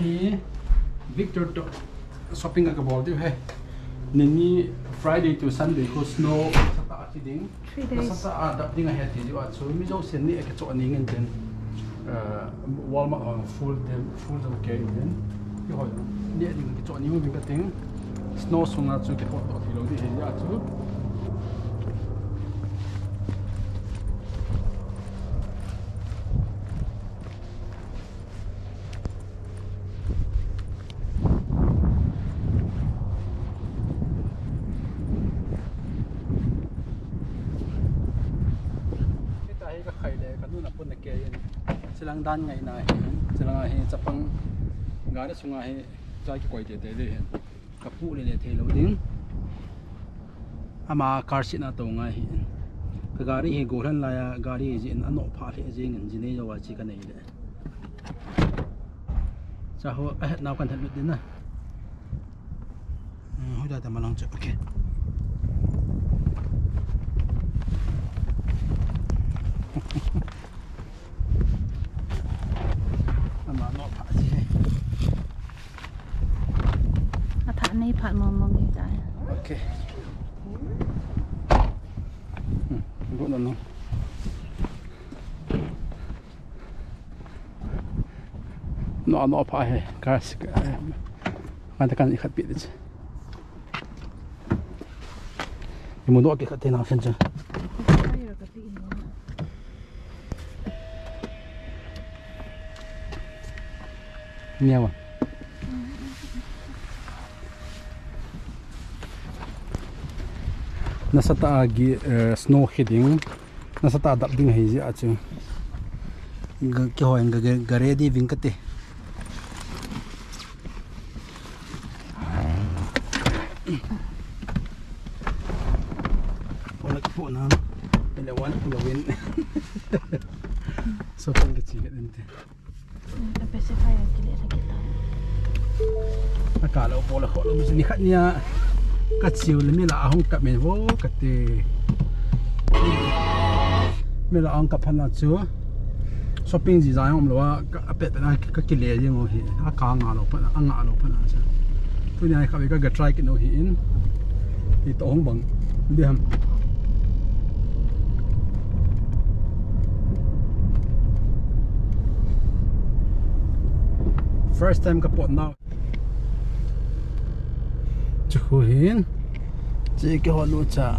นี้ Victor shopping กับบอกด้วยนี่ Friday to Sunday คือ snow สตาร์ทดิ้งสตาร์ทดับดิ้งเหตุที่ว่าช่วยมิจฉาเส้นนี้ไอ้กระจกนี้เงินเดือนWalmart full of carry ที่เขาเนี่ยดิ้งกระจกนี้มันเป็นกระติ้ง snow ส่งมาช่วยเก็บตัวที่เราที่เห็นยาช่วยSilang dan ngay na silang ay sapang gada sunga ay jai ki koi de de hen kapu le le thelo ding ama car seat na to ngai hen ka gari he goran la ya gari ji an no pha the ji ngin ji ne yo wa chi ka nei le cha ho naw kan that din na hoi da ta ma long cha okayนี่ผัดมองอยู่ใจโอเครู้แล้วเนาะนอพายคาสมันจะกันอีกขัดปิดดิยังมุ่งตัวกี่ขัดเท่านั้นเช่นจ้ะเนี่ยวะnasa taagi snow hitting nasa taadap ding hizi achu ki hoeng gare di vingkate polak po na pelawan pulawin so pang gichigat dinte specify kile ra kita akala pola ko lo ni khat niya katsiu le mila ahong kap men wo kate mila ang kap hana chu shopping ji jai om lo wa apet na ka kile ji ngo hi a ka nga lo pa anga lo pa na cha tu ni ai ka be ka try ki no hi in hi to hong bang di ham first time ka pot now chú hiền chỉ cái họ nuôi cha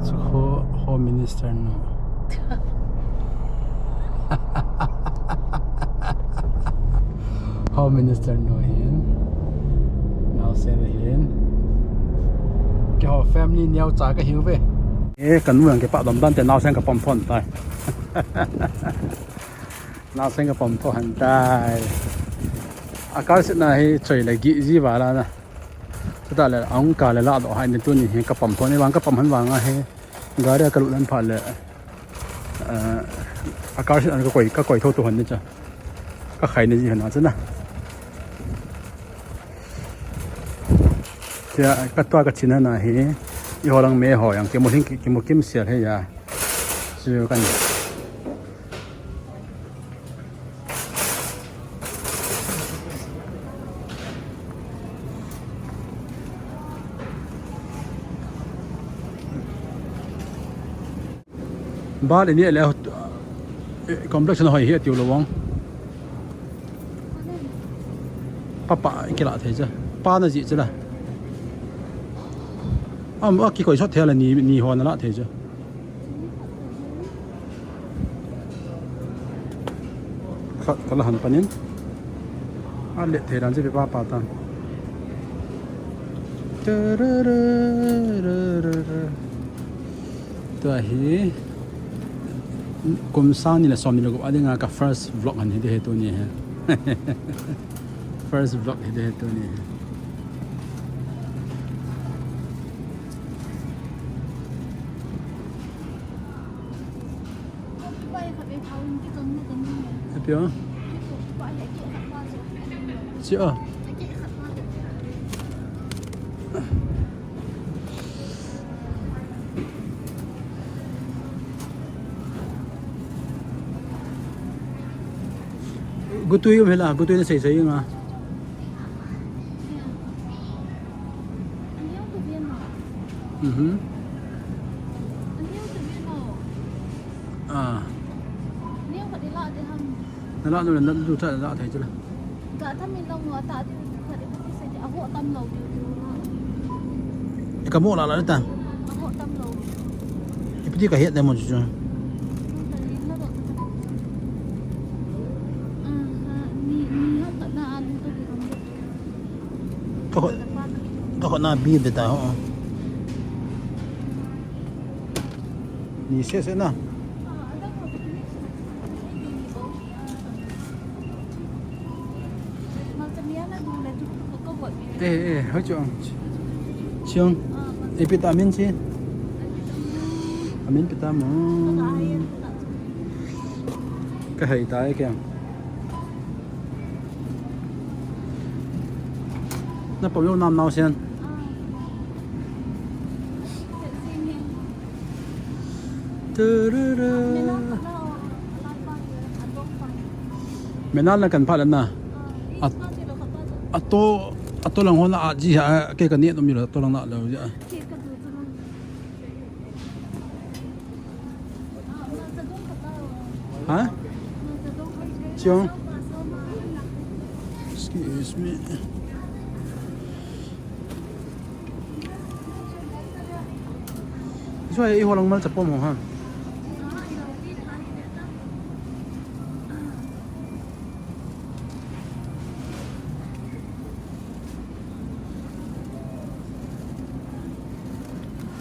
chú home minister nó home minister nó hiền nào xem là hiền cái họ family nhau trả cái hiếu về cần mượn cái bạc đồng đan tiền nào xem cái pomp phun tay nào xem cái pomp phun tay akar sit na hi choi la gi ji wala na ta la ang ka la la do hai ne tu ni he ka pam thone wang ka pam han wanga he gari ka lu lan pha le akar sit an ka koi tho tu han ni cha ka khai ne ji han na cha na tia ka twa ka china na hi i holang me ho yang ke mo hing ki mo kim sia he ya chu kanบ้านอันนี้แล้วคอมเพล็กซ์หน่อยเฮียติวละวงป้ากี่ละเท่าจ้ะป้าน่ะจีจ้ะละว่ากี่คนชอบเท่าละนี่หัวนั่นละเท่าจ้ะก็ละหันปนินเละเท่านั้นจะไปป้าตันตัวฮีกุมซ่านี่แหละสอนนี่เราก็อันนี้งานกับ first vlog อันนี้ได้เห็นตัวนี้ฮะ first vlog ได้เห็นตัวนี้เปียวเจ้า gutui yum hela gutui na sei sei nga à nó lạ rồi nó đủ chạy lạ thấy chưa cái mộ là ta cái cái hiện đây một chút có họ na bia để ta họ你谢谢呢。好久，行，vitamin chứ, vitamin, cái hệ tai kìa, nó bao nhiêu năm nào xem. Mẹ nói là cần phải là na, to lang hôn là gì hả cái cái niệm nó là to lang nọ rồi vậy. Hả? Chưa. Excuse me. Rồi ý hoa lang mal chập bom hả?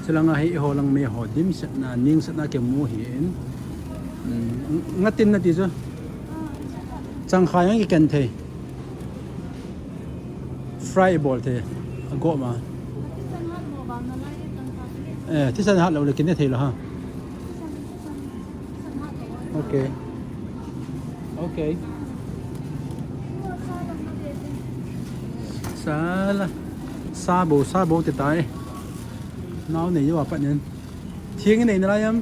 Selang ahi ho lang me ho dim set na ning set na ke mu hin ngatin na ti zo chang khai ang ikan the fry ball the go ma ti san hat lo le kin the lo ha okay okay sa bo ti tai nó này với bạn nhân thiên cái này là em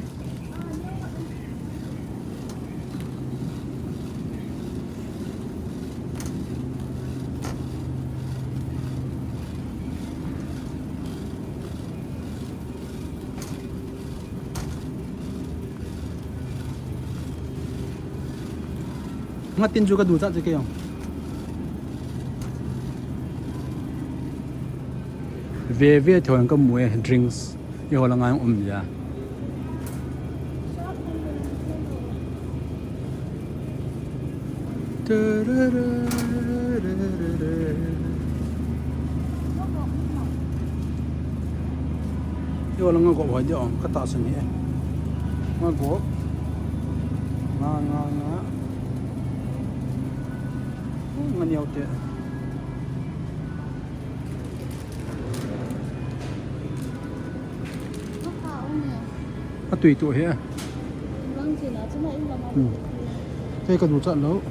ngắt tin juga đủ chắc chứ kêu về thường có mùi drinks yêu là ngang ya yêu là ngang gỗ hỏi đi ông cái tạ sừng nhỉ ngang gỗ ngang nhiều tiền tùy tuổi hết. Đây còn một trận đấu.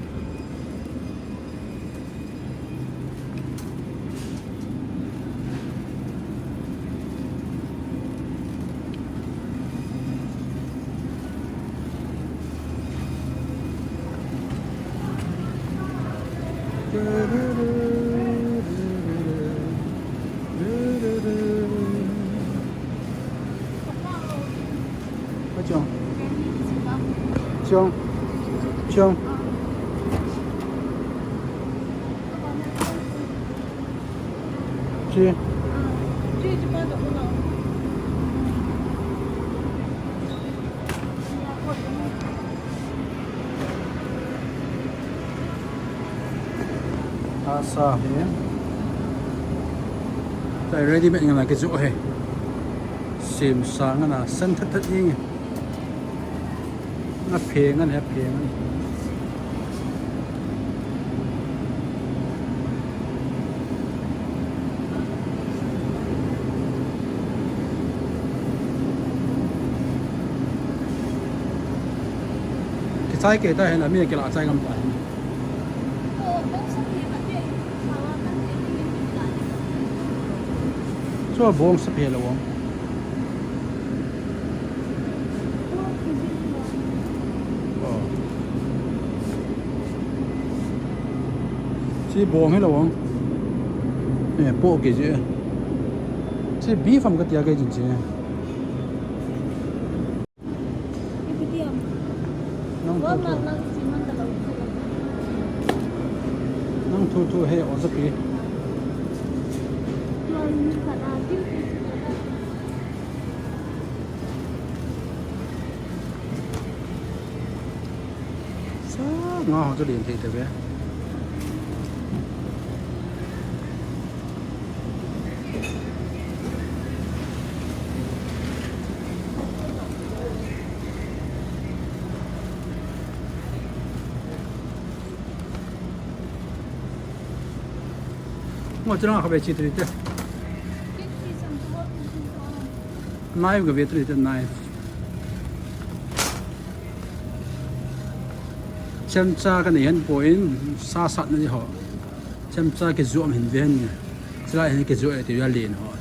Trông Chi Asa he tại ready mẹ là cái chỗ he sim sáng là sân thất như nó phê ngân hẹp phê ngân cái trái kể ta hay là miếng cái lạ trái ngâm phải cho bông sắp hết rồi chỉ bông hay là bông nè bộ cái gì chỉ bí phẩm cái cái gì nông thu thu hay ở cái ngon cho điện thì thế bé ngồi cho nó không phải chỉ thế chứ knife cái việc thế knife chém cha cái này hiện point sa sát này họ chém cha cái ruộng hình viên này sẽ lại cái ruộng thì ra liền họ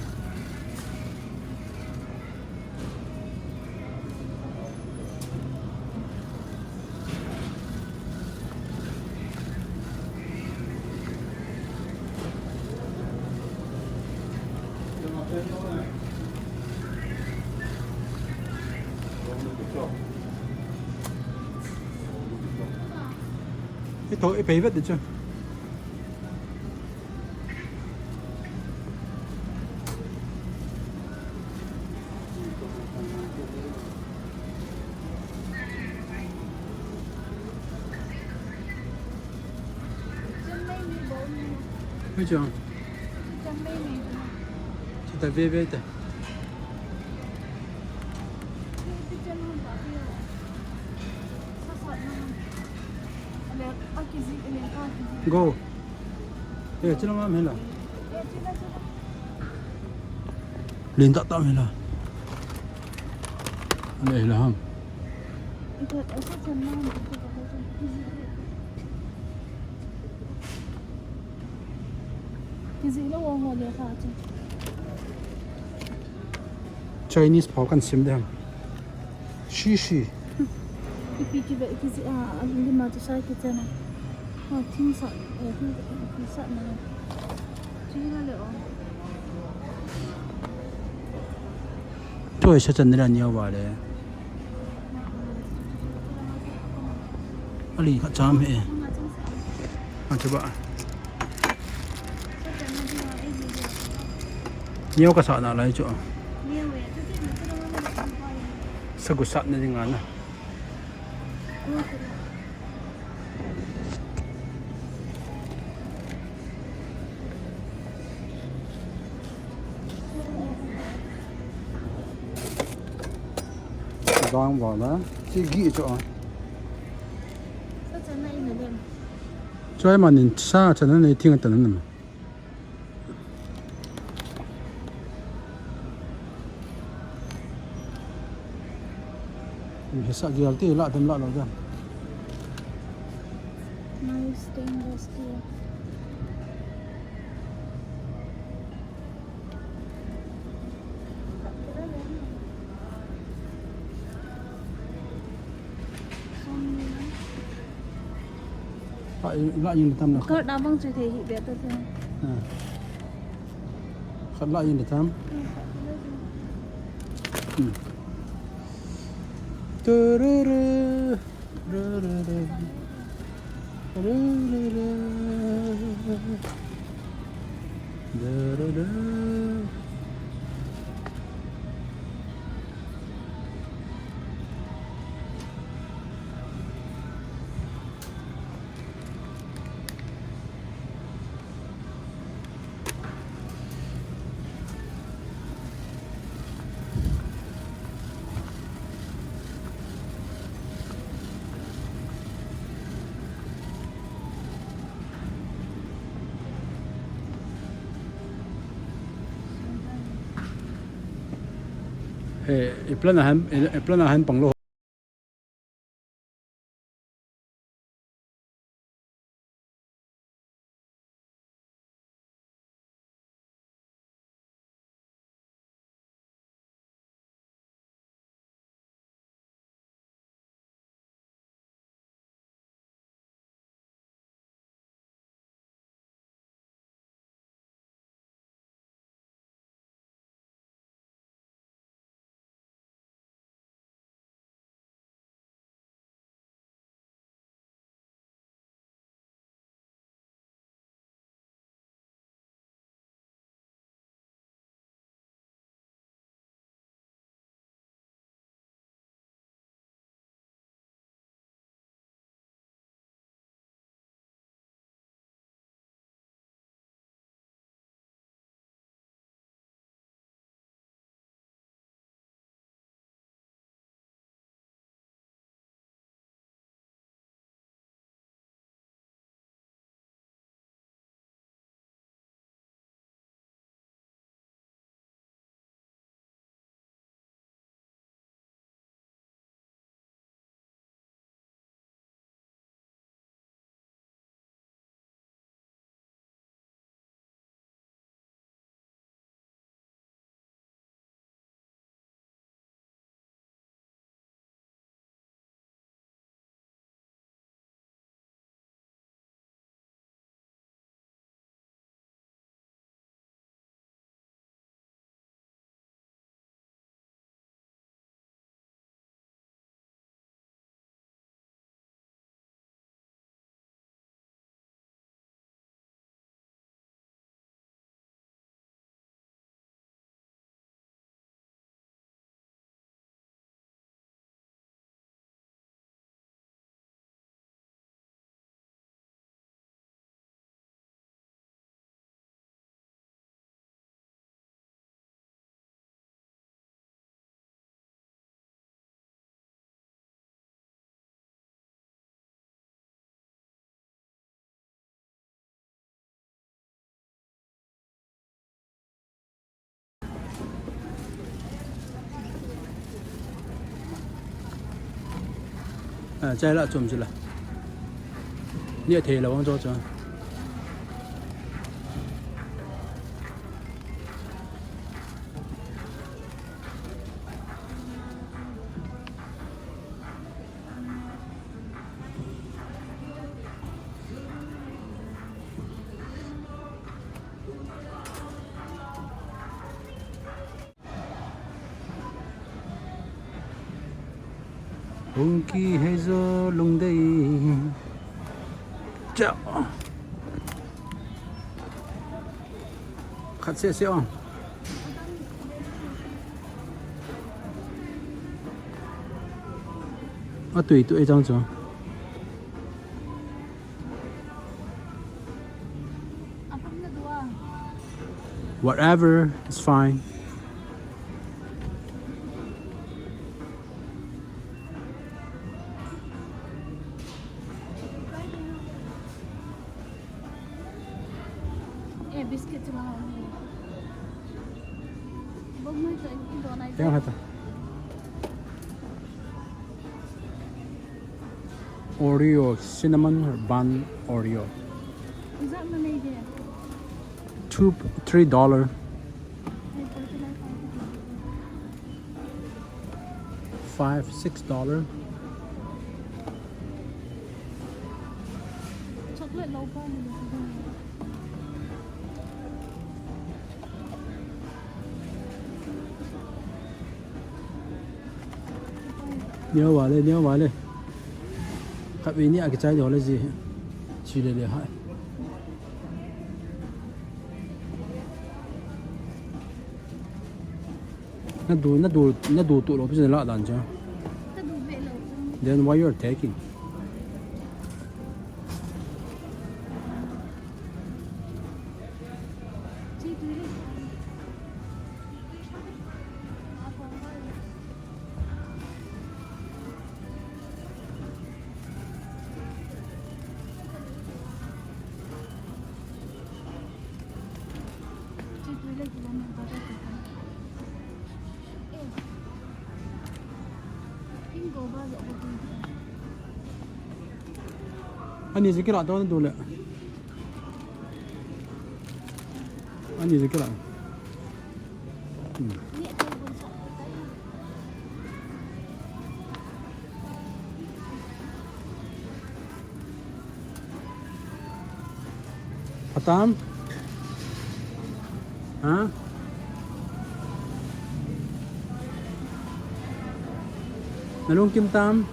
cái thôi cái vết được chưa thấy chưa chỉ tại vết thôi go eh chứ nó mới là lên tận tận là đây là không Chinese pháo căn sim đây xì xì cái vậy cái gì nhưng mà tôi sai cái chân này thiên sợ thiên sợ này chứ nó liệu tôi sẽ chân ra nhiều vào đấy ali khát chám hệ cho bạn nhiều cái sợ nào lấy chỗ sao cũng sợ nên ngắn này vang vào đó chỉ ghi chỗ cho em mà nhìn xa cho nên này thiên tận nữa mình sẽ ghi alti lại thêm lại rồi ra lại nhìn tâm nào có đau băng chơi thì hiện tôi thôi khát lại nhìn tâm planahan panglo Chạy lại chùm chứ là nhẹ thế là bóng cho Hùng kỳ hay gió lung đây chào khát xe xe không tùy tụi trong chỗ whatever is fine. Biscuit cuma bông tới cái đồ này Tiếng hả ta? Oreo cinnamon bun Oreo. Is that money there? $3. $5-6. Chocolate low bar. Nhớ vào lên các vị nhẹ cái trái đó là gì chỉ để hại nó đủ tụ nó bây giờ lạ đàn chứ. Then why you're taking? Anh nhìn cái lọ đó đủ lẹ. Anh nhìn cái lọ. Atam? Hả? Nalung Kim Tam?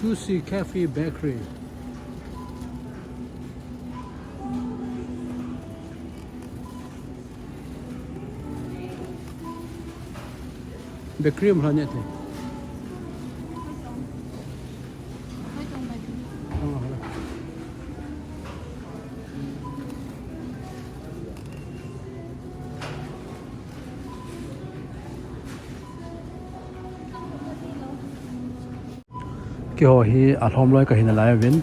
Sushi Cafe Bakery. Bakery mà nhẹ thế. Cái hồ hi ở hôm nay cái hình lại vin,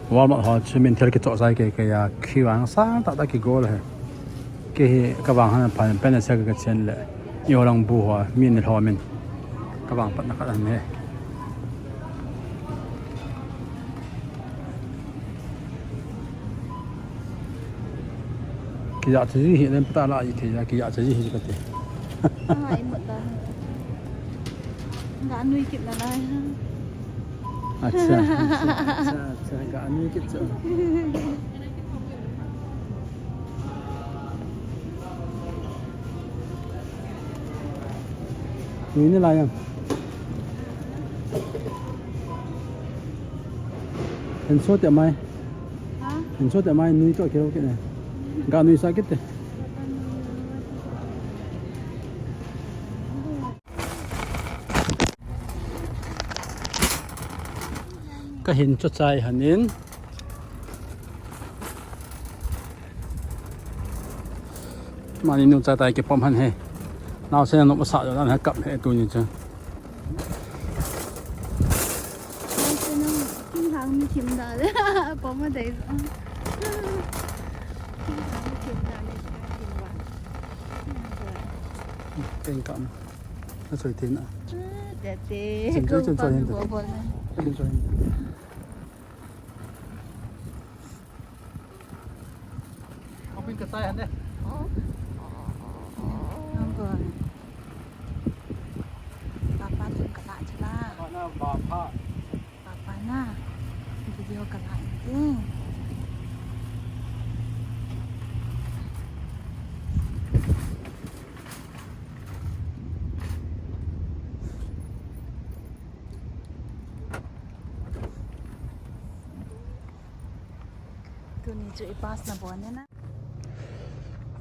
Walmart họ chỉ mình theo cái chỗ sai cái khi vàng sáng tạo ra cái goal này, cái vàng hắn phải bên này cái chân lệ, nhiều lòng bù hoa mình họ mình, cái vàng bắt nó cái này, cái giá trị hiện lên bắt lại thì cái giá trị gì cái gì? Nggak nuôi kịp là đây. अच्छा गाने के चल ini lah yang Ensot ya mai Ensot ya mai nui to kira kira nggak nui sakit deh cái hình cho trai hẳn in mà nhìn trai tay cái bom hẳn he nào xem nó có sợ rồi nó cặp hệ tôi như chưa kinh常没听到的，宝宝得。kinh cắm nó sôi tin à Đẹp đi. Chừng trước chừng cho hiện Bộ phận này. Không biết cái tay anh đấy. Không rồi. Papa chụp cái lại chứ là. Papa na. Video cái lại đi.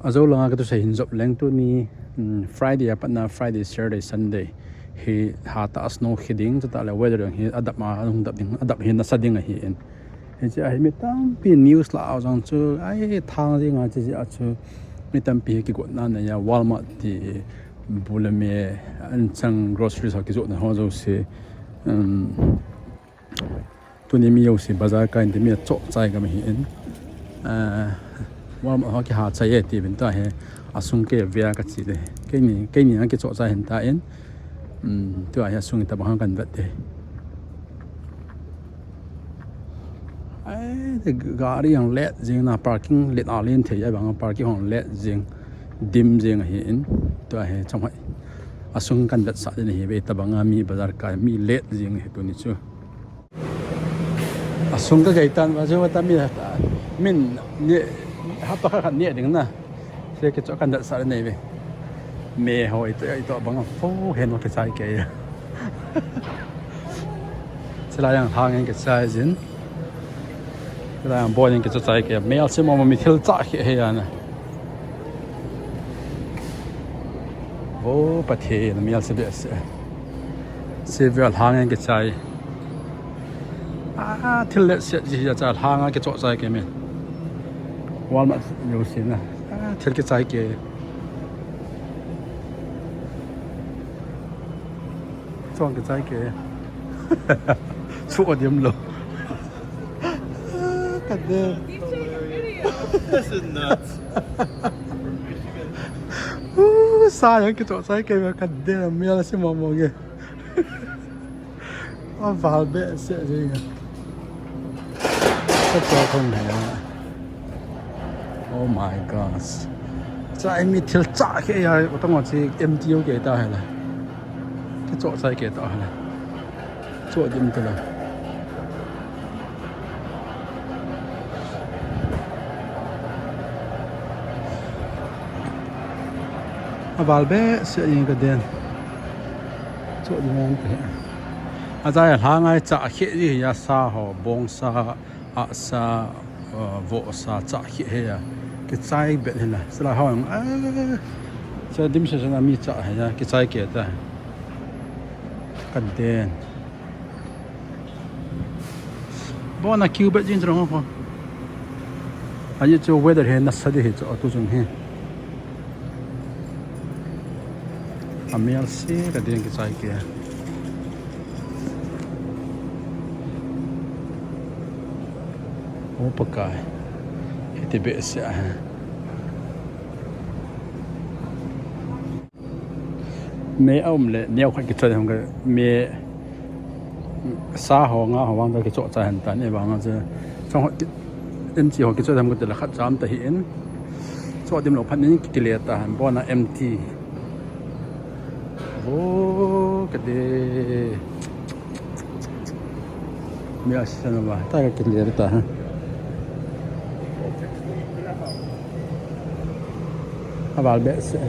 Azo langa ka to sa hinzop leng tu ni Friday apat na Friday Saturday Sunday hi hata asno hiding ta la weather hi adap ma anung dap ding adap hin na sading hi en he chi ai mi tam pi news la aw jang chu ai thang ri nga chi a chu mi tam pi ki go na na ya Walmart ti bulame an chang groceries ha ki zo na ho zo se tu ni mi yo se bazar ka in mi cho chai ga mi hi en Walmart họ cái hạt trái thì bên ta hay asung cái vía cái gì đấy cái này cái chỗ trái hiện tại tôi hay asung tập hàng cần vật đấy cái gari yang led riêng na parking led alien thì ai bằng parking hàng led riêng dim riêng hiện tôi hay trong hay asung cần vật sạch này về tập hàng mi bazar cái mi led riêng hết tôi chưa asung cái tan và chúng ta mình hấp tóc khăn nhẹ đứng nè, thế cái chỗ cần đặt sẵn này về, mẹ hỏi tôi bằng phố hẹn một cái trái cây, sẽ là những thang cái trái gì, sẽ là những bò những cái chỗ trái cây, mẹ sẽ mà mình thiếu chắc cái hay à, ô bát thề là mẹ sẽ biết sẽ về thang cái trái, thiếu lệ sẽ gì là thang cái chỗ trái cây mình. Walmart nhiều xin à, theo cái trái kia, chọn cái trái kia, chua điểm luôn, cái gì? This is nuts. Sao những cái chỗ trái kia mà cái gì là miêu là xem mò mò kìa, vào bể sẽ gì kìa, cái chỗ không này à. Oh my gosh. Trái mi thiếu chả cái à, tôiต้องnói em tiêu cái đó hay là cái chỗ trái cái đó hay là chỗ điểm cái là vào bé sẽ những cái đèn chỗ điểm cái trái hàng ai chả cái gì ya sa hồ bông sa sa vỗ sa chả cái à cái trái bẹt này là sẽ là họ sẽ điểm sẽ là mi chả hay là cái trái kia ta cần tiền bọn nó kêu bẹt gì rồi không anh ấy cho weather hay là sao để cho tôi dùng he MLC cái tiền cái trái kia ô bậc cái thì bị sẽ mẹ ông lệ neo khoai cái chỗ không cái mẹ xa hồ ngã hồ vang cái chỗ trái hình tán này vang chứ trong họ em chỉ họ cái chỗ làm cái là khát giảm tại hiện chỗ điểm lộc phát những cái liệt ta hình bao là MT ô cái gì mẹ xem nó vào tay cái liệt ta ha vào bệ sẽ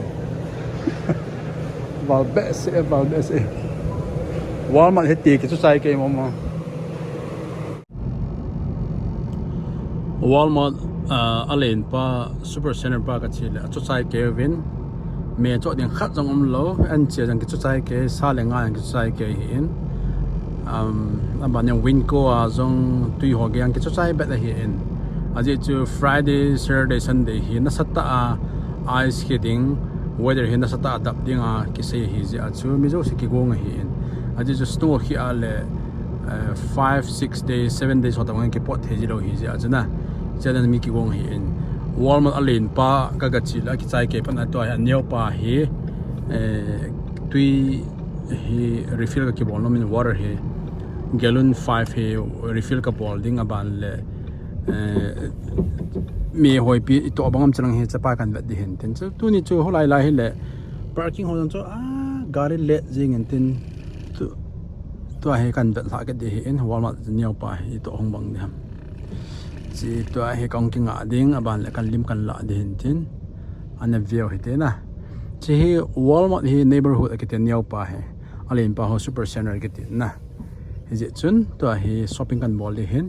Walmart hết tiền cái số sai cái mà Walmart alien pa super center pa cái gì là số sai cái vin mẹ chỗ điện khát trong lỗ anh chỉ rằng cái số sai cái xa lẻ ngay cái số sai cái hiện bạn yang win ko à zong tùy họ cái cho trái bet là hiện à chứ Friday Saturday Sunday hiện nó sát ta ice skating weather hiện nó sát ta đập tiếng à cái gì hi chứ à chứ mình sẽ cái gong hiện à chứ snow khi à le 5, 6 days, 7 days hoặc là cái pot thế gì đâu hi chứ à chứ na cho nên mình cái gong hiện Walmart alin pa cái chỉ là cái trái cái phần này anh nhiều pa hi tùy hi refill cái bottle mình water hi gallon 5 hi refill cái bottle ding aban le mi hoi pi to bangam chang he chapa kan vet di hen ten chu tu ni chu holai lai le parking hol chu gari le jing en tin tu he kan vet la ka de he en Walmart niau pa hi to hong bang ham chi tu he kong ki nga ding aban le kan lim kan la de hen tin an view he te na chi hi Walmart hi neighborhood ke ten niau pa he alin pa ho super center ke tin na hi je chun tu hi shopping kan mall de hen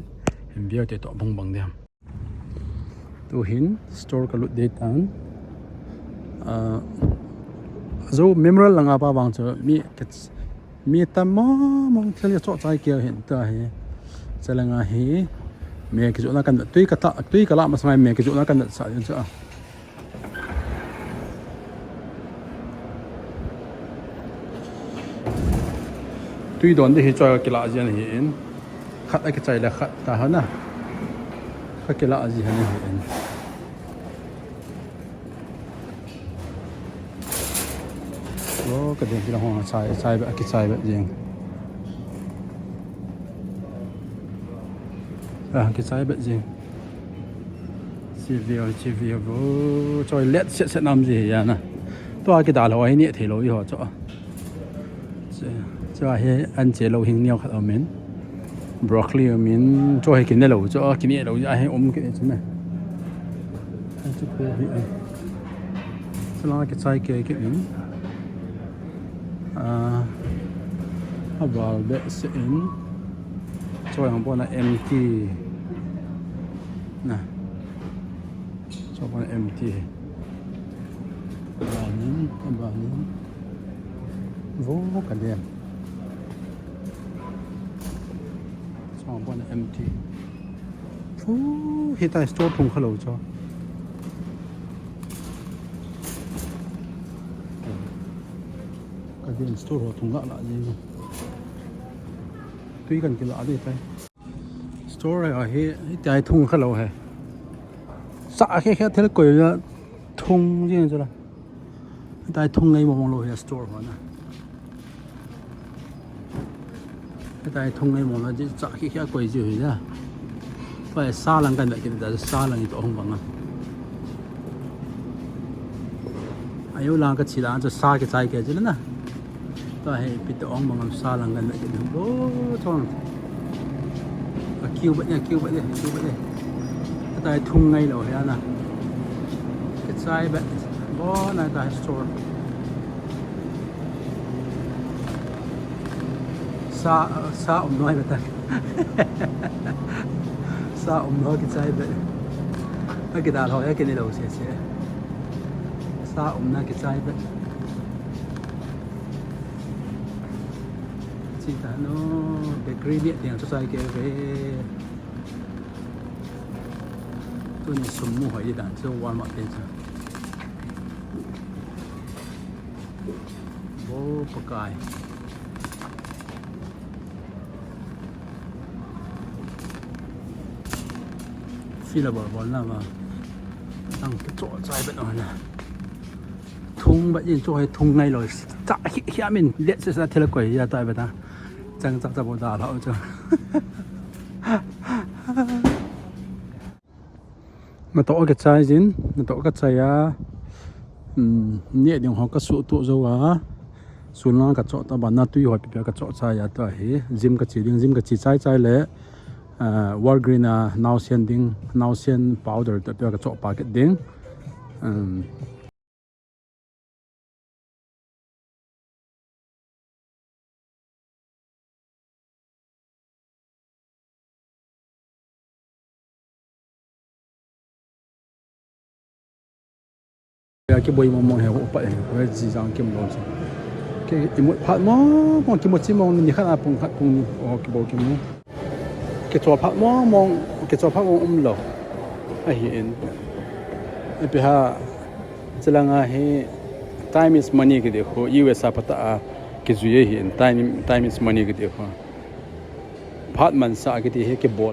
view te to bang bang de ham tu hin store ka lut date an zo memorial langa pa wang cho mi tammo mong thel cho chai kia hin ta he chalanga hi me ki zo na kan tui ka la ma sai me ki zo na kan sa yin cha tui don de hi cho ki la jian hi in khat ai ki chai la khat ta ha na cái lạ gì hả này cái điện cái hoa sai vậy cái sai vậy gì cái sai vậy gì chỉ việc vô cho lết sẽ làm gì vậy nè tôi cái đà lâu ấy nhẹ thì lâu đi họ cho hay ăn chế lâu hình nhiều khát ở miền broccoli mình cho hay cái này lâu cho cái này lâu ai cái này chứ này cho cô bị cái trái cái mình vào bệ sẽ in cho hàng bọn là empty nè cho bọn empty vào những vô cả đêm bọn empty hiện tại store thùng khá lâu cho cái điện store thùng lạ gì tuy cần cái lạ đi tay store này ở hiện tại thùng khá lâu hay xạ cái thế là quỷ thùng gì rồi là hiện tại thùng này mong lôi store mà nè cái tay thùng này mong là chỉ chả khi quay gì hết á phải xa lăng cái này cái xa lăng thì không bằng à ai yêu lăng cái chỉ là cho xa cái trái cái chứ nè tôi hay bị ông bằng xa lăng cái này cái đó thôi kêu vậy này cái tay thùng này rồi nè cái trái vậy bó này tại store sa nói vậy ta sa nói cái trái vậy cái đào hỏi cái này đâu sẽ sa nói cái trái vậy chỉ ta nó bakery điện tiền cho trái cái về tôi nhìn sum mua hỏi đi đàn cho Walmart tiền sao bố pakai phi là bỏ là mà tăng cái chỗ trái bên này nè thùng vậy nhìn chỗ hay thùng này rồi chả khi mình liệt sẽ ra thế là quẩy ra tại vậy ta chẳng chắc bộ đà lỡ chứ mà tổ cái trái dính mà tổ cái trái nhẹ đường họ cái số tụ dâu xuống nó cái chỗ ta bán na tuy hỏi cái chỗ trái ta ấy gym cái chỉ trái lẽ Walgreen now send powder tập cái chỗ packet ding cái bôi mồm heo bậy với gì rằng kiếm đồ cái imut phát mong cái một chi mong ni khát apung khát pung cái bộ cái mu cái chua phát mong cái chua phát mong lo ai hiện bây giờ chỉ là ngay time is money cái điều khó US pata cái duy hiện time is money cái điều khó phát man sa cái điều cái ball